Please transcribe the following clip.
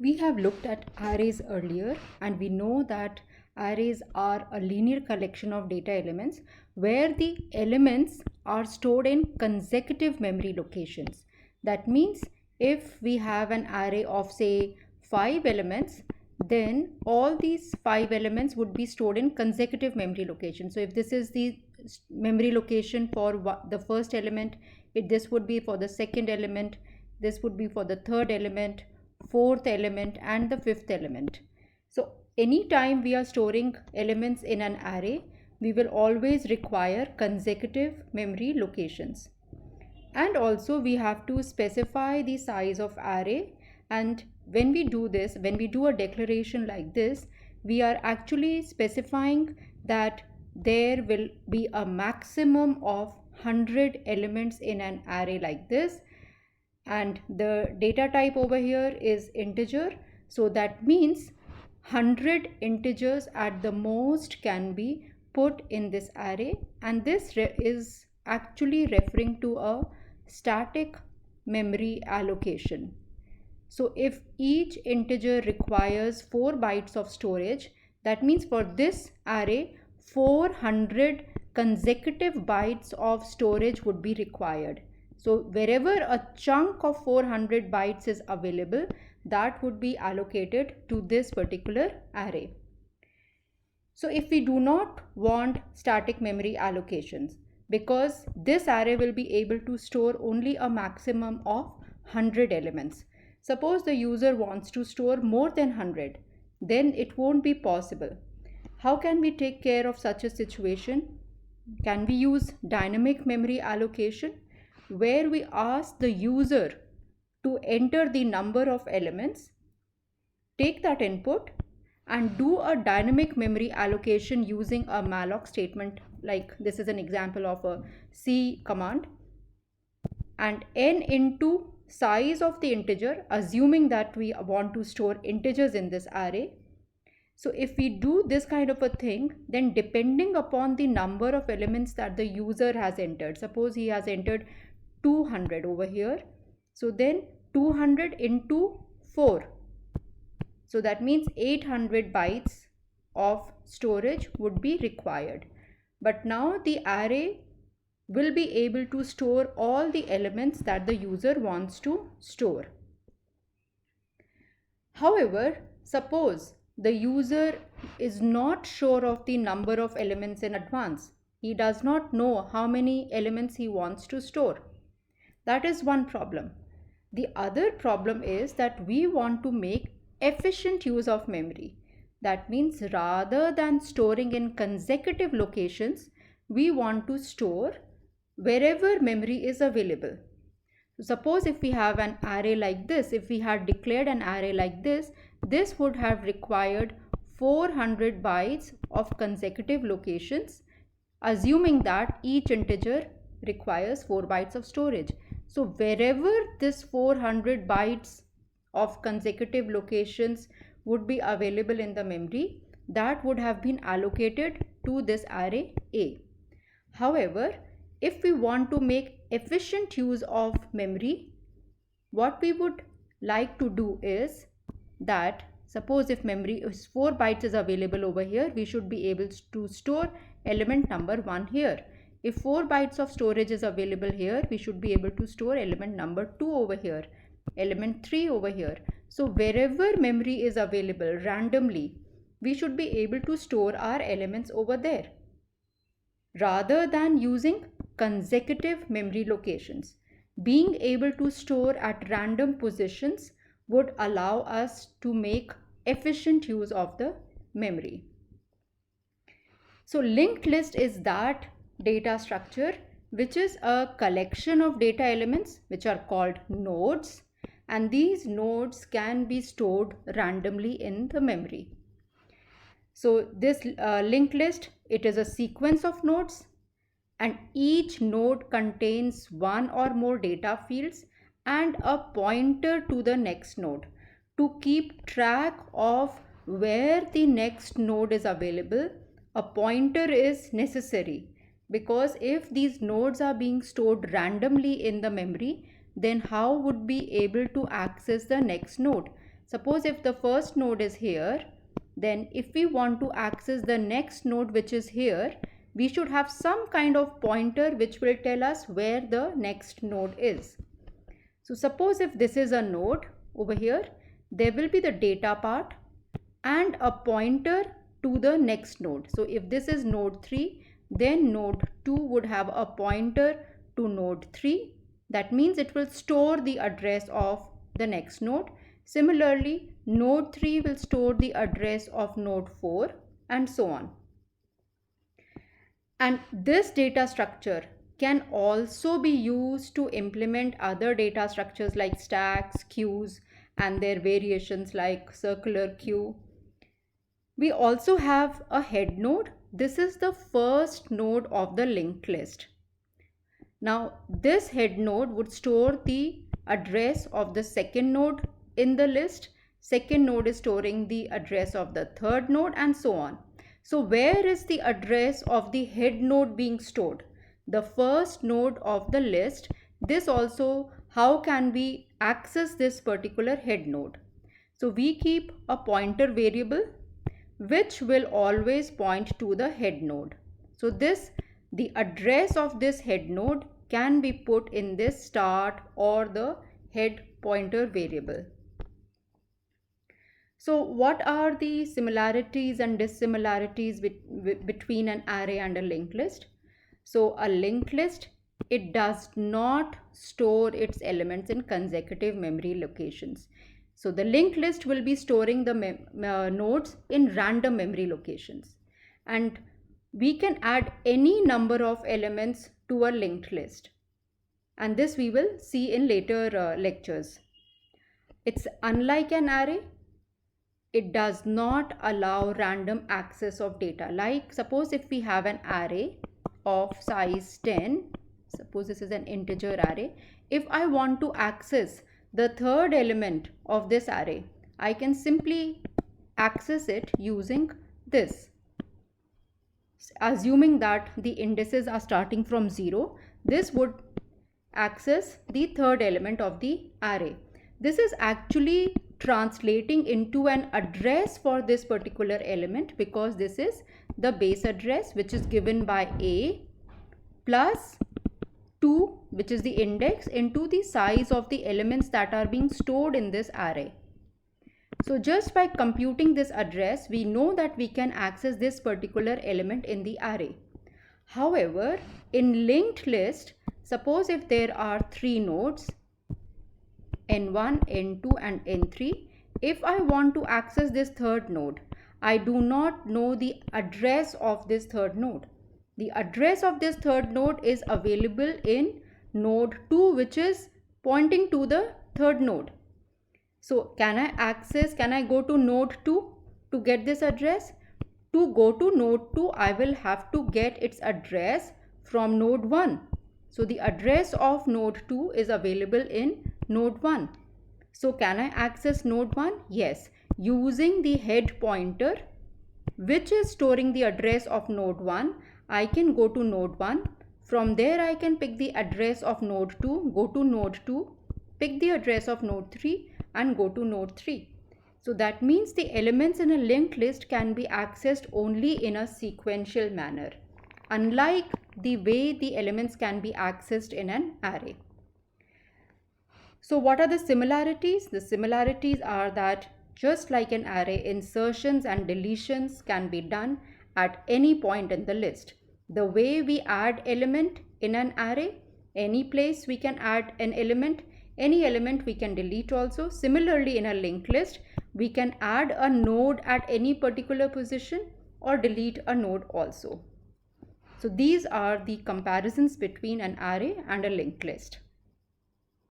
We have looked at arrays earlier, and we know that arrays are a linear collection of data elements where the elements are stored in consecutive memory locations. That means if we have an array of say 5 elements, then all these 5 elements would be stored in consecutive memory locations. So if this is the memory location for the first element, this would be for the second element, this would be for the third element, fourth element, and the fifth element. So anytime we are storing elements in an array, we will always require consecutive memory locations. And also we have to specify the size of array, and when we do this, when we do a declaration like this, we are actually specifying that there will be a maximum of 100 elements in an array like this, and the data type over here is integer. So that means 100 integers at the most can be put in this array, and this is actually referring to a static memory allocation. So if each integer requires 4 bytes of storage, that means for this array 400 consecutive bytes of storage would be required. So wherever a chunk of 400 bytes is available, that would be allocated to this particular array. So if we do not want static memory allocations, because this array will be able to store only a maximum of 100 elements. Suppose the user wants to store more than 100, then it won't be possible. How can we take care of such a situation? Can we use dynamic memory allocation, where we ask the user to enter the number of elements, take that input, and do a dynamic memory allocation using a malloc statement. Like this is an example of a C command, and n into size of the integer, assuming that we want to store integers in this array. So if we do this kind of a thing, then depending upon the number of elements that the user has entered, suppose he has entered 200 over here, so then 200 into 4, so that means 800 bytes of storage would be required. But now the array will be able to store all the elements that the user wants to store. However, suppose the user is not sure of the number of elements in advance. He does not know how many elements he wants to store. That is one problem. The other problem is that we want to make efficient use of memory. That means rather than storing in consecutive locations, we want to store wherever memory is available. So suppose if we have an array like this, if we had declared an array like this, this would have required 400 bytes of consecutive locations, assuming that each integer requires 4 bytes of storage. So wherever this 400 bytes of consecutive locations would be available in the memory, that would have been allocated to this array A. However, if we want to make efficient use of memory, what we would like to do is that suppose if memory is 4 bytes is available over here, we should be able to store element number 1 here. If 4 bytes of storage is available here, we should be able to store element number 2 over here, element 3 over here. So wherever memory is available randomly, we should be able to store our elements over there, rather than using consecutive memory locations. Being able to store at random positions would allow us to make efficient use of the memory. So linked list is that data structure which is a collection of data elements which are called nodes, and these nodes can be stored randomly in the memory. So this linked list, it is a sequence of nodes, and each node contains one or more data fields and a pointer to the next node. To keep track of where the next node is available, a pointer is necessary, because if these nodes are being stored randomly in the memory, then how would we be able to access the next node? Suppose if the first node is here, then if we want to access the next node which is here, we should have some kind of pointer which will tell us where the next node is. So suppose if this is a node over here, there will be the data part and a pointer to the next node. So if this is node 3, then node 2 would have a pointer to node 3. That means it will store the address of the next node. Similarly, node 3 will store the address of node 4 and so on. And this data structure can also be used to implement other data structures like stacks, queues, and their variations like circular queue. We also have a head node. This is the first node of the linked list. Now, this head node would store the address of the second node in the list. Second node is storing the address of the third node and so on. So where is the address of the head node being stored? The first node of the list. This also, how can we access this particular head node? So we keep a pointer variable which will always point to the head node. So the address of this head node can be put in this start or the head pointer variable. So what are the similarities and dissimilarities between an array and a linked list? So a linked list, it does not store its elements in consecutive memory locations. So the linked list will be storing the nodes in random memory locations. And we can add any number of elements to a linked list. And this we will see in later lectures. It's unlike an array. It does not allow random access of data. Like suppose if we have an array of size 10, suppose this is an integer array. If I want to access the third element of this array, I can simply access it using this. Assuming that the indices are starting from 0, this would access the third element of the array. This is actually translating into an address for this particular element because this is the base address which is given by A plus 2, which is the index, into the size of the elements that are being stored in this array. So just by computing this address, we know that we can access this particular element in the array. However, in linked list, suppose if there are 3 nodes, n1, n2 and n3, if I want to access this third node, I do not know the address of this third node. The address of this third node is available in node 2, which is pointing to the third node. So can I go to node 2 to get this address? To go to node 2, I will have to get its address from node 1. So the address of node 2 is available in node 1. So can I access node 1? Yes, using the head pointer which is storing the address of node 1, I can go to node 1. From there I can pick the address of node 2, go to node 2, pick the address of node 3 and go to node 3. So that means the elements in a linked list can be accessed only in a sequential manner, unlike the way the elements can be accessed in an array. So what are the similarities? The similarities are that just like an array, insertions and deletions can be done at any point in the list. The way we add element in an array, any place we can add an element, any element we can delete also. Similarly, in a linked list, we can add a node at any particular position or delete a node also. So these are the comparisons between an array and a linked list.